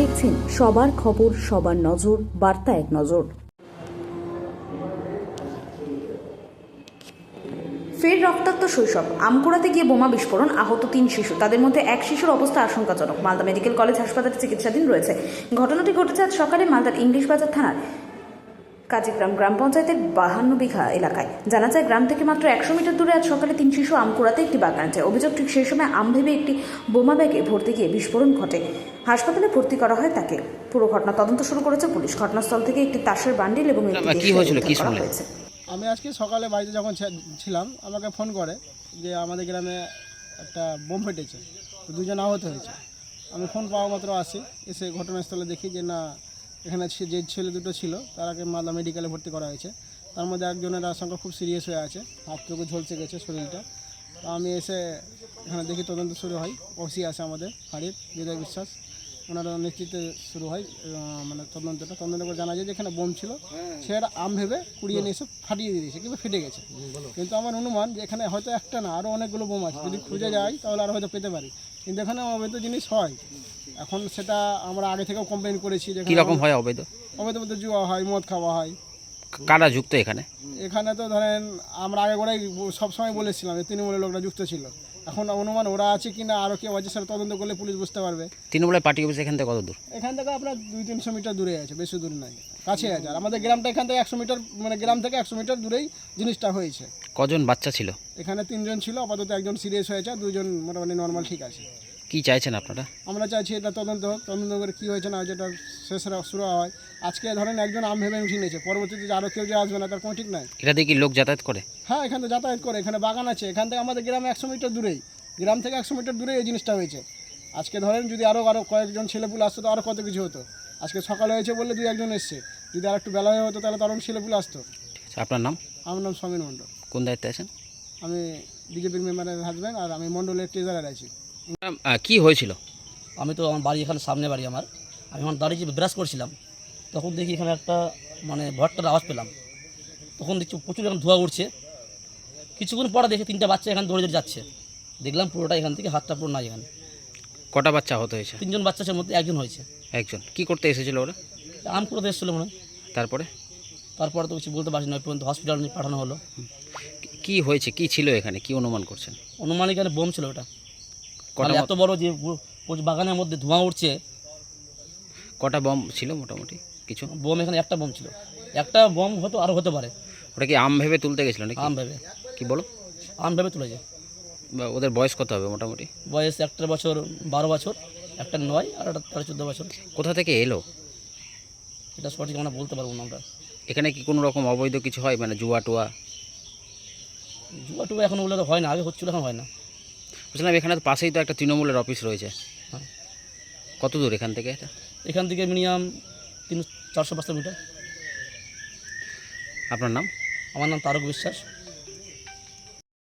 দেখছেন সবার খবর, সবার নজর, বার্তা এক নজর। ফের রক্তাক্ত শৈশব, আমকুড়াতে গিয়ে বোমা বিস্ফোরণ, আহত 3 শিশু। তাদের মধ্যে এক শিশুর অবস্থা আশঙ্কাজনক। মালদা মেডিকেল কলেজ হাসপাতালে চিকিৎসাধীন রয়েছে। ঘটনাটি ঘটেছে আজ সকালে মালদার ইংলিশ বাজার থানার কাজীগ্রাম গ্রাম পঞ্চায়েতের 52 বিঘা এলাকায়। জানা যায়, গ্রাম থেকে মাত্র 100 মিটার দূরে আজ সকালে 3 শিশু আম কুড়াতে একটি বাগানে যায়। অভিযোগ, ঠিক সেই সময় আম ভেবে একটি বোমা ব্যাগে ভর্তি গিয়ে বিস্ফোরণ ঘটে। হাসপাতালে ভর্তি করা হয় তাকে। পুরো ঘটনা তদন্ত শুরু করেছে পুলিশ। ঘটনাস্থল থেকে একটি তাসের বান্ডিল এবং কি হয়েছিল, কি শুনলেন? আমি আজকে সকালে বাড়িতে যখন ছিলাম, আমাকে ফোন করে যে আমাদের গ্রামে একটা বোম ফেটেছে, তো 2 জন আহত হয়েছে। আমি ফোন পাওয়া মাত্র আসি, এসে ঘটনাস্থলে দেখি যে না, এখানে যে ছেলে দুটো ছিল তারাকে মালদা মেডিকেলে ভর্তি করা হয়েছে। তার মধ্যে একজনের আশঙ্কা খুব সিরিয়াস হয়ে আছে, হাত থেকে ঝলসে গেছে শরীরটা। তো আমি এসে এখানে দেখি তদন্ত শুরু হয়। ওসি আছে আমাদের হাড়ির, হৃদয় বিশ্বাস, ওনারা নেতৃত্বে শুরু হয় মানে তদন্ত করে জানা যায় যে এখানে বোম ছিল। সেটা আম ভেবে কুড়িয়ে নিয়ে এসে ফাটিয়ে দিয়েছে কিংবা ফেটে গেছে। কিন্তু আমার অনুমান যে এখানে হয়তো একটা না, আরও অনেকগুলো বোম আছে। যদি খুঁজে যাই তাহলে আরও হয়তো পেতে পারি। কিন্তু এখানে অবৈধ জিনিস হয়, এখন সেটা আমরা আগে থেকেও কমপ্লেন করেছি যে কীরকম হয় অবৈধ? অবৈধ বলতে জুয়া হয়, মদ খাওয়া হয়। কারা যুক্ত এখানে? এখানে তো ধরেন আমরা আগে করেই সবসময় বলেছিলাম যে তৃণমূলের লোকরা যুক্ত ছিল। এখন অনুমান ওরা আছে কি না আরও কেউ আছে, সেটা তদন্ত করলে পুলিশ বুঝতে পারবে। তৃণমূলের পার্টি অফিস এখান থেকে কত দূর? এখান থেকে আপনার 200-300 মিটার দূরে আছে, বেশি দূরে নাই, কাছে আছে। আর আমাদের গ্রামটা এখান থেকে 100 মিটার, মানে গ্রাম থেকে 100 মিটার দূরেই জিনিসটা হয়েছে। কজন বাচ্চা ছিল এখানে 3 জন ছিল, আপাতত একজন সিরিয়াস হয়েছে, 2 জন মোটামুটি নর্মাল ঠিক আছে। কি চাইছেন আপনারা? আমরা চাইছি এটা তদন্ত হোক, তদন্ত করে কী হয়েছে না হয়েছে এটা শেষরা শুরু হয়। আজকে ধরেন একজন আম ভেবে মিশিয়ে নিয়েছে, পরবর্তীতে আরও কেউ যে আসবে না তার কোনো ঠিক নাই। এটা দিয়ে কি লোক যাতায়াত করে? হ্যাঁ, এখান থেকে যাতায়াত করে, এখানে বাগান আছে। এখান থেকে আমাদের গ্রামে 100 মিটার দূরেই, গ্রাম থেকে 100 মিটার দূরেই এই জিনিসটা হয়েছে। আজকে ধরেন যদি আরও কয়েকজন ছেলেপুলে আসতো তো আরও কত কিছু হতো। আজকে সকালে হয়েছে বললে 2-1 এসছে, যদি আর একটু বেলা হয়ে হতো তাহলে তার ছেলেপুলে আসতো। আপনার নাম? আমার নাম সমীর মণ্ডল। কোন দায়িত্বে আছেন? আমি বিজেপির মেম্বারের হাজব্যান্ড, আর আমি মণ্ডলের ট্রেজারার আছি। কি হয়েছিল? আমি তো আমার বাড়ি এখানে সামনে বাড়ি আমার, আমি আমার দাঁড়িয়ে ব্রাশ করছিলাম, তখন দেখি এখানে একটা মানে ভট্টার আওয়াজ পেলাম। তখন দেখছি প্রচুর এখন ধোঁয়া উঠছে। কিছুক্ষণ পরে দেখে 3টা বাচ্চা এখানে দৌড়ে যাচ্ছে। দেখলাম পুরোটা এখান থেকে হাতটা পুরো নাই এখানে। কটা বাচ্চা আহত হয়েছে? 3 জন বাচ্চার মধ্যে একজন হয়েছে। একজন। কি করতে এসেছিল ওরা? আম কুড়াতে এসেছিলো মনে হয়। তারপরে তো কিছু বলতে পারছি না, ওই পর্যন্ত হসপিটাল নিয়ে পাঠানো হলো। কি হয়েছে, কি ছিল এখানে, কি অনুমান করছেন? অনুমান এখানে বোম ছিল ওটা। এত বড় যে বাগানের মধ্যে ধোঁয়া উঠছে। কটা বম ছিল মোটামুটি? কিছু বোম এখানে একটা বোম ছিল, একটা বোম হয়তো আরও হতে পারে। ওটা কি আম ভেবে তুলতে গেছিল নাকি? আম ভেবে। কি বলো? আম ভেবে তুলেছে। ওদের বয়স কত হবে মোটামুটি? বয়স একটা বছর 12 বছর, একটা 9 আর একটা 13-14 বছর। কোথা থেকে এলো এটা সঠিক আমরা বলতে পারবো না। আমরা এখানে কি কোনো রকম অবৈধ কিছু হয়, মানে জুয়া টুয়া? জুয়া টুয়া এখন ওগুলো তো হয় না, আগে হচ্ছিল, এখন হয় না। বুঝলাম এখানে তো পাশেই তো একটা তৃণমূলের অফিস রয়েছে। হ্যাঁ। কত দূর এখান থেকে এটা? এখান থেকে মিনিমাম 300-400 মিটার। আপনার নাম? আমার নাম তারক বিশ্বাস।